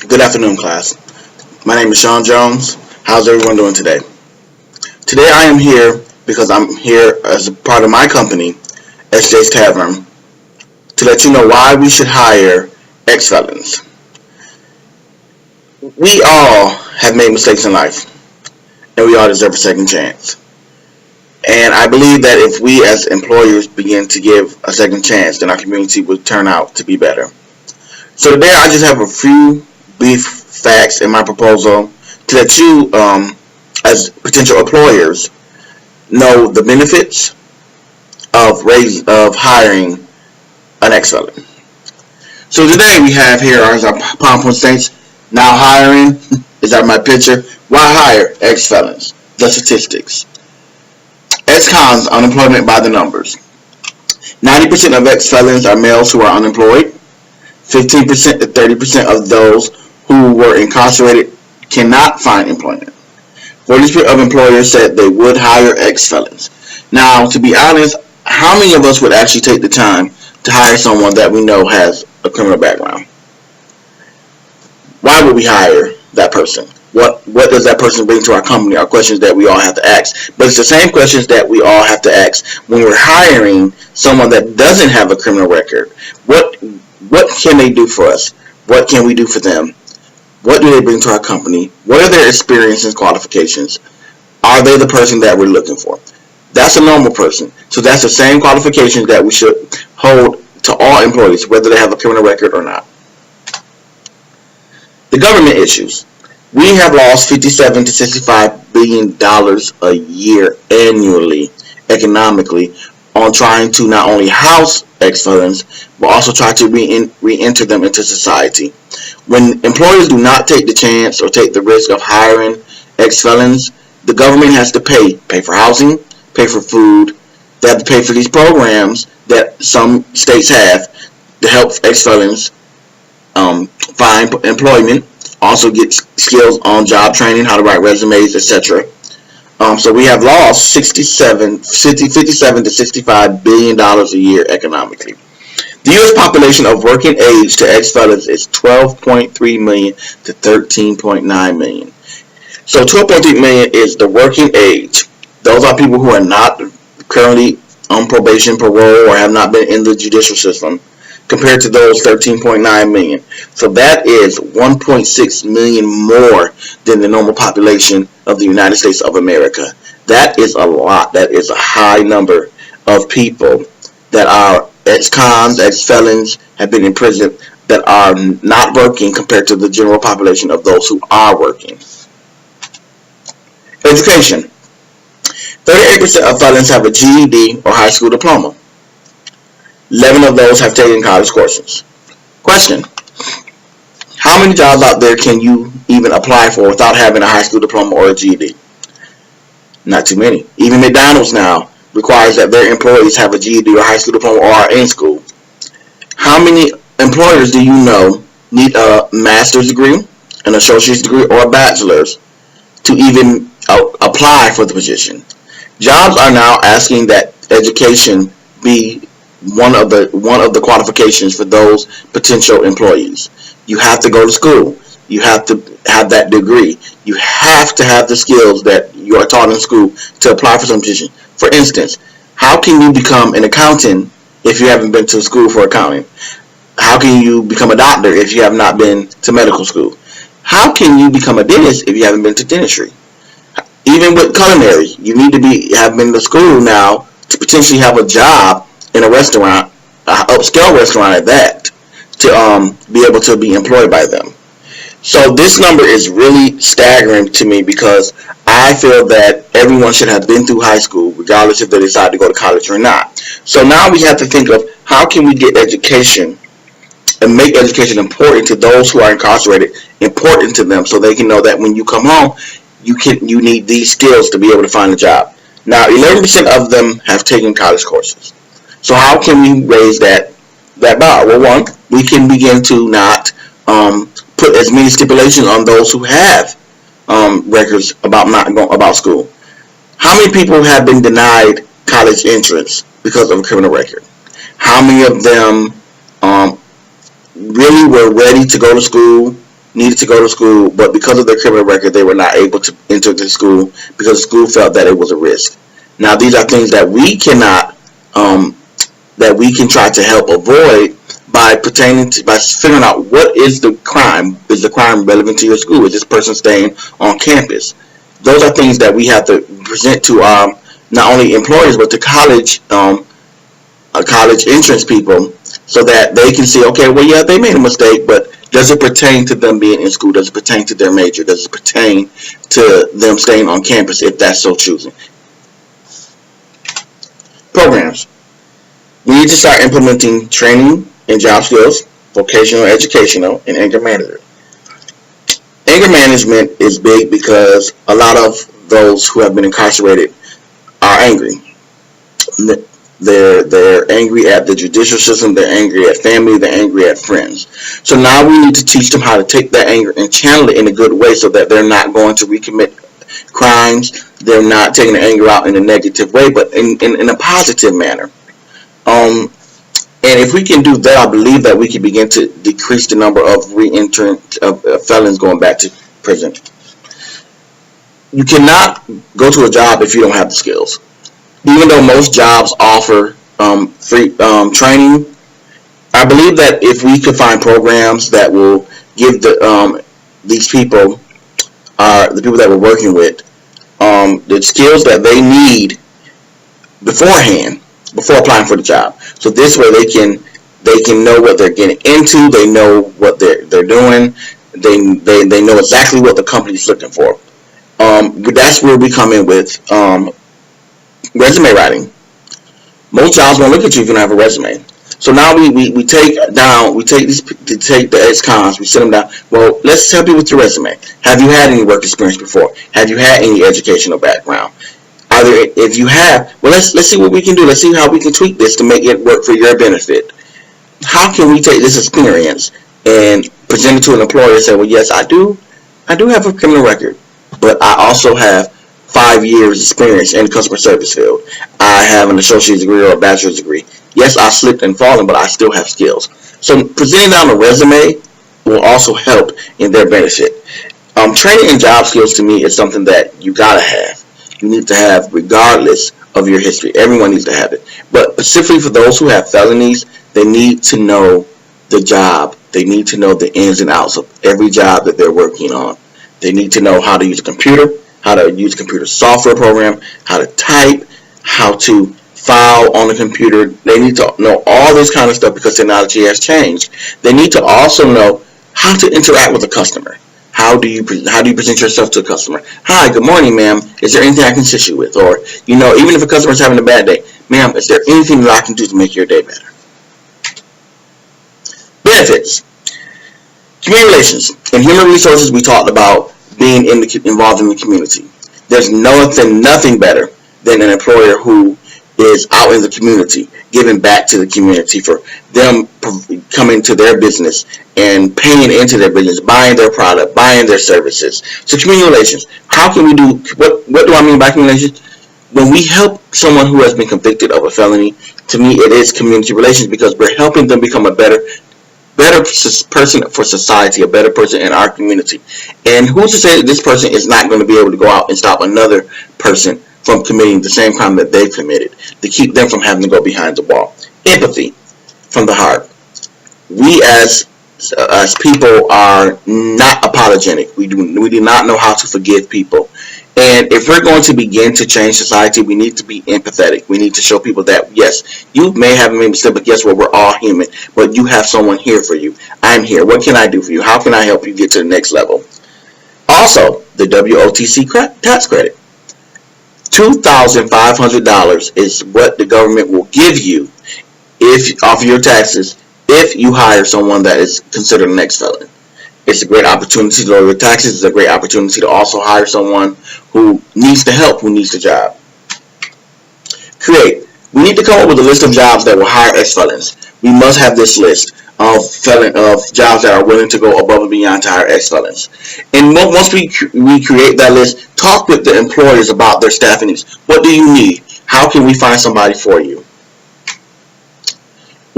Good afternoon, class. My name is Sean Jones. How's everyone doing today? Today I am here because I'm here as a part of my company, SJ's Tavern, to let you know why we should hire ex-felons. We all have made mistakes in life, and we all deserve a second chance. And I believe that if we as employers begin to give a second chance, then our community will turn out to be better. So today I just have a few brief facts in my proposal to let you, as potential employers, know the benefits of hiring an ex-felon. So today we have here as our PowerPoint states, now hiring, is that my picture? Why hire ex-felons? The statistics. Ex-cons, unemployment by the numbers. 90% of ex-felons are males who are unemployed. 15% to 30% of those who were incarcerated cannot find employment. 40% of employers said they would hire ex-felons. Now, to be honest, how many of us would actually take the time to hire someone that we know has a criminal background? Why would we hire that person? What does that person bring to our company are questions that we all have to ask. But it's the same questions that we all have to ask when we're hiring someone that doesn't have a criminal record. What can they do for us? What can we do for them? What do they bring to our company? What are their experiences and qualifications? Are they the person that we're looking for? That's a normal person. So that's the same qualifications that we should hold to all employees, whether they have a criminal record or not. The government issues. We have lost $57 to $65 billion a year annually, economically, on trying to not only house ex-felons, but also try to re-enter them into society. When employers do not take the chance or take the risk of hiring ex-felons, the government has to pay for housing, pay for food. They have to pay for these programs that some states have to help ex-felons find employment, also get skills on job training, how to write resumes, etc. So we have lost $57 to $65 billion a year economically. The U.S. population of working age to ex-felons is 12.3 million to 13.9 million. So 12.3 million is the working age. Those are people who are not currently on probation, parole, or have not been in the judicial system, compared to those 13.9 million. So that is 1.6 million more than the normal population of the United States of America. That is a lot. That is a high number of people that are ex-cons, ex-felons, have been in prison, that are not working compared to the general population of those who are working. Education. 38% of felons have a GED or high school diploma. 11 of those have taken college courses. Question. How many jobs out there can you even apply for without having a high school diploma or a GED? Not too many. Even McDonald's now requires that their employees have a GED or high school diploma or are in school. How many employers do you know need a master's degree, an associate's degree, or a bachelor's to even apply for the position? Jobs are now asking that education be one of the qualifications for those potential employees. You have to go to school. You have to have that degree. You have to have the skills that you are taught in school to apply for some position. For instance, how can you become an accountant if you haven't been to school for accounting? How can you become a doctor if you have not been to medical school? How can you become a dentist if you haven't been to dentistry? Even with culinary, you need to have been to school now to potentially have a job in a restaurant, an upscale restaurant at that, to be able to be employed by them. So this number is really staggering to me because I feel that everyone should have been through high school, regardless if they decide to go to college or not. So now we have to think of how can we get education and make education important to those who are incarcerated, important to them, so they can know that when you come home, you need these skills to be able to find a job. Now, 11% of them have taken college courses. So how can we raise that bar? Well, one, we can begin to not put as many stipulations on those who have records about school. How many people have been denied college entrance because of a criminal record? How many of them really were ready to go to school needed to go to school, but because of their criminal record, they were not able to enter the school because the school felt that it was a risk. Now, these are things that we cannot, that we can try to help avoid by figuring out what is the crime. Is the crime relevant to your school? Is this person staying on campus? Those are things that we have to present to not only employers but to college entrance people, so that they can see, okay, well, yeah, they made a mistake, but does it pertain to them being in school? Does it pertain to their major? Does it pertain to them staying on campus if that's so choosing? Programs. We need to start implementing training and job skills, vocational, educational, and anger management. Anger management is big because a lot of those who have been incarcerated are angry. They're angry at the judicial system, they're angry at family, they're angry at friends. So now we need to teach them how to take that anger and channel it in a good way so that they're not going to recommit crimes, they're not taking the anger out in a negative way, but in a positive manner. And if we can do that, I believe that we can begin to decrease the number of re-entrant felons going back to prison. You cannot go to a job if you don't have the skills. Even though most jobs offer free training, I believe that if we could find programs that will give these people, the people that we're working with, the skills that they need beforehand, before applying for the job. So this way they can know what they're getting into, they know what they're doing, they know exactly what the company's looking for. But that's where we come in with resume writing. Most jobs won't look at you if you don't have a resume. So now we take the ex-cons, we sit them down. Well, let's help you with your resume. Have you had any work experience before? Have you had any educational background? If you have, well, let's see what we can do. Let's see how we can tweak this to make it work for your benefit. How can we take this experience and present it to an employer and say, well, yes, I do have a criminal record, but I also have 5 years experience in the customer service field. I have an associate's degree or a bachelor's degree. Yes, I slipped and fallen, but I still have skills. So presenting down a resume will also help in their benefit. Training and job skills to me is something that you gotta have. You need to have regardless of your history. Everyone needs to have it. But specifically for those who have felonies, they need to know the job. They need to know the ins and outs of every job that they're working on. They need to know how to use a computer, how to use a computer software program, how to type, how to file on the computer. They need to know all this kind of stuff because technology has changed. They need to also know how to interact with a customer. How do you present yourself to a customer? Hi, good morning, ma'am. Is there anything I can assist you with? Or, even if a customer's having a bad day, ma'am, is there anything that I can do to make your day better? Benefits. Community relations. In human resources, we talked about being involved in the community. There's nothing better than an employer who is out in the community, giving back to the community for them coming to their business and paying into their business, buying their product, buying their services. So community relations. How can we do, what do I mean by community relations? When we help someone who has been convicted of a felony, to me it is community relations because we're helping them become a better person for society, a better person in our community. And who's to say that this person is not going to be able to go out and stop another person from committing the same crime that they've committed, to keep them from having to go behind the wall. Empathy from the heart. We as people are not apologetic. We do not know how to forgive people. And if we're going to begin to change society, we need to be empathetic. We need to show people that, yes, you may have made a mistake, but guess what? We're all human. But you have someone here for you. I'm here. What can I do for you? How can I help you get to the next level? Also, the WOTC tax credit. $2,500 is what the government will give you off your taxes if you hire someone that is considered an ex-felon. It's a great opportunity to lower your taxes. It's a great opportunity to also hire someone who needs the help, who needs the job. Create. We need to come up with a list of jobs that will hire ex-felons. We must have this list of jobs that are willing to go above and beyond to hire ex-felons. And once we create that list, talk with the employers about their staffing needs. What do you need? How can we find somebody for you?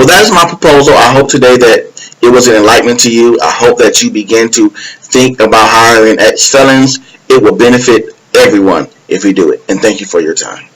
Well, that is my proposal. I hope today that it was an enlightenment to you. I hope that you begin to think about hiring ex-felons. It will benefit everyone if we do it. And thank you for your time.